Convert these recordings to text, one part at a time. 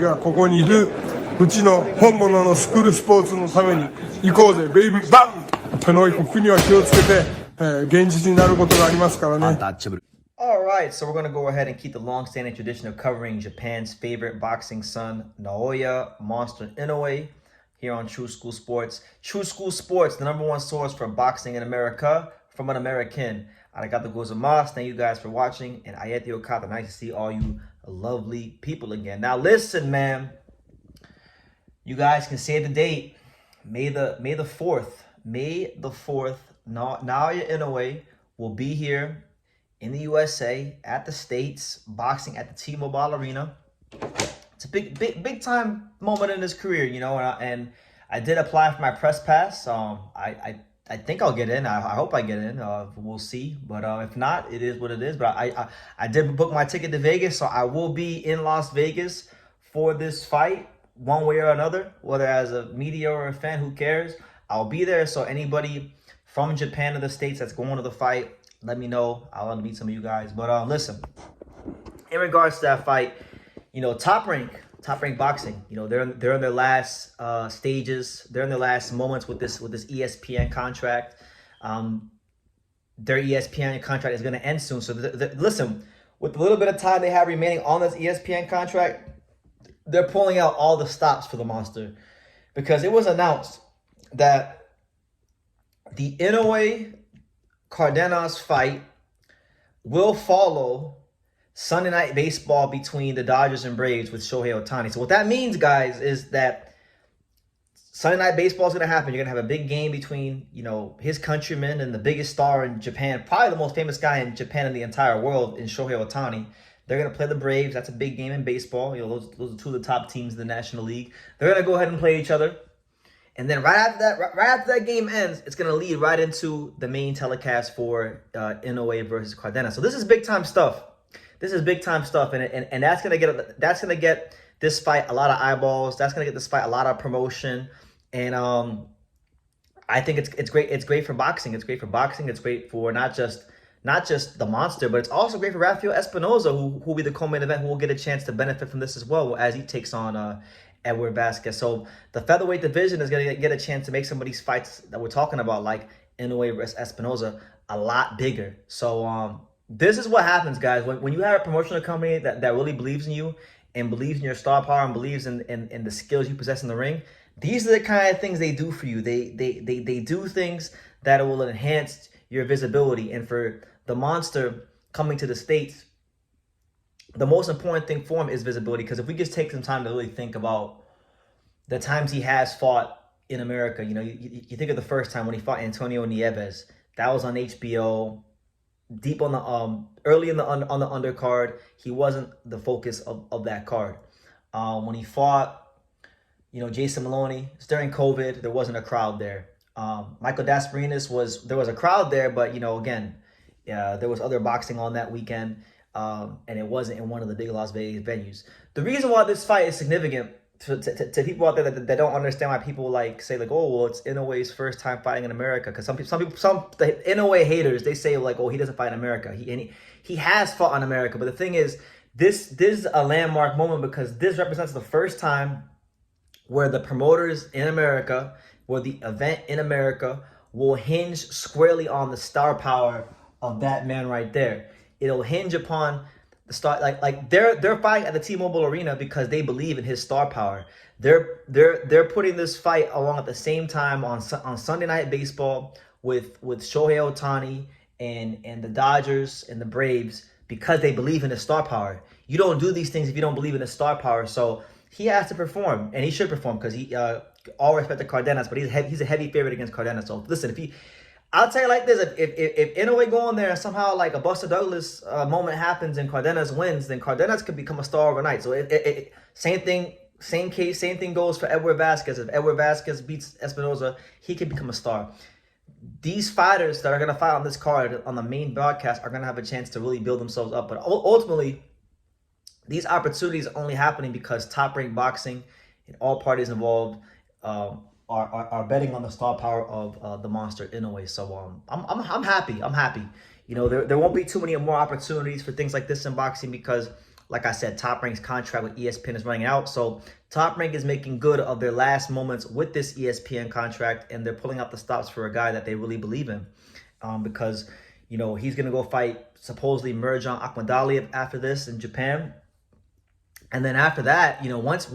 がここにいるうちの本物のスクールスポーツのために行こうぜベイビーバンこの国は気をつけて、現実になることがありますからね。Alright, so we're going to go ahead and keep the long-standing tradition of covering Japan's favorite boxing son, Naoya Monster Inoue, here on True School Sports. True School Sports, the #1 source for boxing in America, from an American. Arigato gozaimasu. Thank you guys for watching, and ayete okata. Nice to see all you lovely people again. Now listen, man. You guys can save the date. May the 4th. May the 4th. Naoya Inoue will be here in the USA, at the States, boxing at the T-Mobile Arena. It's a big time moment in his career, you know, and I did apply for my press pass. I think I'll get in. I hope I get in. We'll see. But if not, it is what it is. But I did book my ticket to Vegas, so I will be in Las Vegas for this fight, one way or another, whether as a media or a fan, who cares? I'll be there. So anybody from Japan or the States that's going to the fight, let me know. I'll want to meet some of you guys. But listen, in regards to that fight, you know, Top Rank Boxing, you know, they're in their last stages. They're in their last moments with this ESPN contract. Their ESPN contract is going to end soon. So listen, with the little bit of time they have remaining on this ESPN contract, they're pulling out all the stops for the Monster, because it was announced that the Inoue Cardenas fight will follow Sunday Night Baseball between the Dodgers and Braves with Shohei Ohtani. So what that means, guys, is that Sunday Night Baseball is going to happen. You're going to have a big game between, you know, his countrymen and the biggest star in Japan, probably the most famous guy in Japan and the entire world, in Shohei Ohtani. They're going to play the Braves. That's a big game in baseball. You know, those are two of the top teams in the National League. They're going to go ahead and play each other. And then right after that game ends, it's going to lead right into the main telecast for Inoue versus Cardenas. So this is big time stuff. This is big time stuff, and that's going to get this fight a lot of eyeballs. That's going to get this fight a lot of promotion, and I think it's great. It's great for boxing. It's great for boxing. It's great for not just the Monster, but it's also great for Rafael Espinoza, who will be the co-main event, who will get a chance to benefit from this as well as he takes on Edward Vasquez. So the featherweight division is going to get a chance to make some of these fights that we're talking about, like Inoue versus Espinoza, a lot bigger. So this is what happens, guys. When you have a promotional company that really believes in you and believes in your star power and believes in the skills you possess in the ring, these are the kind of things they do for you. They do things that will enhance your visibility. And for the Monster coming to the States, the most important thing for him is visibility. Because if we just take some time to really think about the times he has fought in America, you know, you think of the first time when he fought Antonio Nieves. That was on HBO. Deep on the early in the on the undercard, he wasn't the focus of that card. When he fought, you know, Jason Maloney, it's during COVID, there wasn't a crowd there. Michael Dasparinas there was a crowd there, but you know, again, there was other boxing on that weekend, and it wasn't in one of the big Las Vegas venues. The reason why this fight is significant to people out there that don't understand why people say oh, well, it's Inoue's first time fighting in America, because some the Inoue haters, they say oh, he doesn't fight in America. He has fought in America, but the thing is, this is a landmark moment because this represents the first time where the promoters in America, where the event in America will hinge squarely on the star power of that man right there. It'll hinge upon the star, they're fighting at the T-Mobile Arena because they believe in his star power. They're putting this fight along at the same time on Sunday Night Baseball with Shohei Ohtani and the Dodgers and the Braves because they believe in his star power. You don't do these things if you don't believe in his star power. So he has to perform, and he should perform because he all respect to Cardenas, but he's a heavy favorite against Cardenas. So listen, I'll tell you like this: if Inoue go in there and somehow a Buster Douglas moment happens and Cardenas wins, then Cardenas could become a star overnight. So same thing goes for Edward Vasquez. If Edward Vasquez beats Espinoza, he could become a star. These fighters that are gonna fight on this card on the main broadcast are gonna have a chance to really build themselves up. But ultimately, these opportunities are only happening because Top Rank Boxing and all parties involved are betting on the star power of the Monster Inoue. So I'm happy. You know, there won't be too many more opportunities for things like this in boxing because like I said, Top Rank's contract with ESPN is running out. So Top Rank is making good of their last moments with this ESPN contract, and they're pulling out the stops for a guy that they really believe in, because, you know, he's going to go fight supposedly Merjan Akhmadaliev after this in Japan. And then after that, you know, once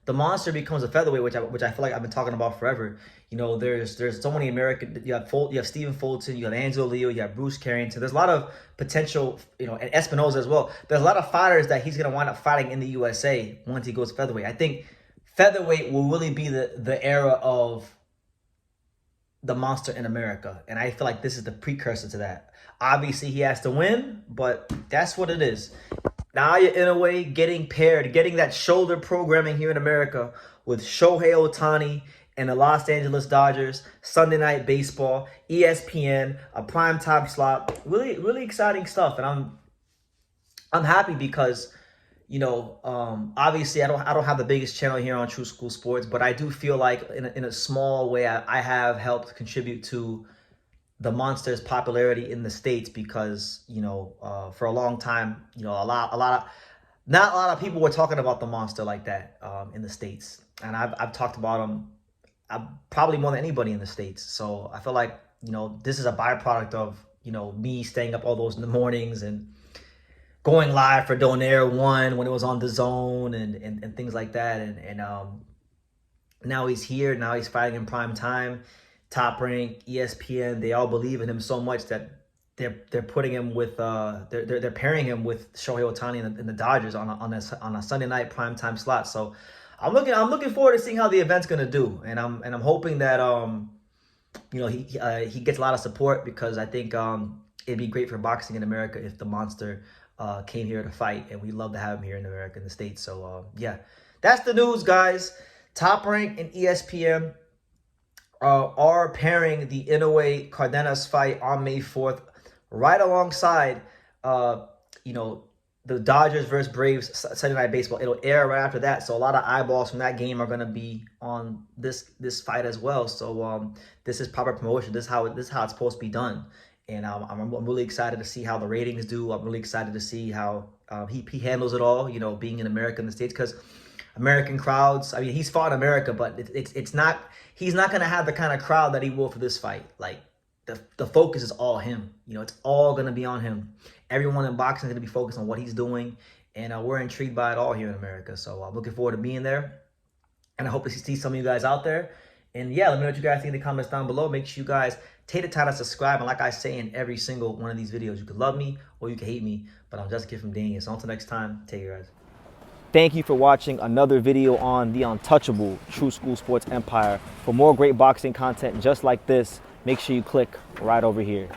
the monster becomes a featherweight, which I feel like I've been talking about forever. You know, there's so many American. You have Stephen Fulton, you have Angelo Leo, you have Bruce Carrington. There's a lot of potential, you know, and Espinoza as well. There's a lot of fighters that he's gonna wind up fighting in the USA once he goes featherweight. I think featherweight will really be the era of the monster in America, and I feel like this is the precursor to that. Obviously, he has to win, but that's what it is. Naoya Inoue getting that shoulder programming here in America with Shohei Ohtani and the Los Angeles Dodgers, Sunday Night Baseball, ESPN, a primetime slot. Really, really exciting stuff. And I'm happy because, you know, obviously I don't have the biggest channel here on True School Sports, but I do feel like in a small way I have helped contribute to the monster's popularity in the States, because, you know, for a long time, you know, not a lot of people were talking about the monster like that in the States. And I've talked about him probably more than anybody in the States. So I feel like, you know, this is a byproduct of, you know, me staying up all those in the mornings and going live for Donaire 1 when it was on the Zone and things like that. And now he's here. Now he's fighting in prime time. Top Rank, ESPN, they all believe in him so much that they're putting him with they're pairing him with Shohei Ohtani and the Dodgers on a Sunday night primetime slot. So I'm looking forward to seeing how the event's gonna do, and I'm hoping that you know, he gets a lot of support, because I think it'd be great for boxing in America if the monster came here to fight, and we'd love to have him here in America, in the States. So yeah, that's the news, guys. Top Rank and ESPN are pairing the Inoue Cardenas fight on May 4th, right alongside, you know, the Dodgers versus Braves Sunday Night Baseball. It'll air right after that, so a lot of eyeballs from that game are going to be on this fight as well. So this is proper promotion. This is how it's supposed to be done, and I'm really excited to see how the ratings do. I'm really excited to see how he handles it all. You know, being in America, in the States, because American crowds. I mean, he's fought in America, but it's not. He's not going to have the kind of crowd that he will for this fight. Like, the focus is all him. You know, it's all going to be on him. Everyone in boxing is going to be focused on what he's doing, and we're intrigued by it all here in America. So I'm looking forward to being there, and I hope to see some of you guys out there. And yeah, let me know what you guys think in the comments down below. Make sure you guys take the time to subscribe. And like I say in every single one of these videos, you can love me or you can hate me, but I'm just a kid from Dania. So until next time, take care, guys. Thank you for watching another video on the untouchable True School Sports empire. For more great boxing content just like this, make sure you click right over here.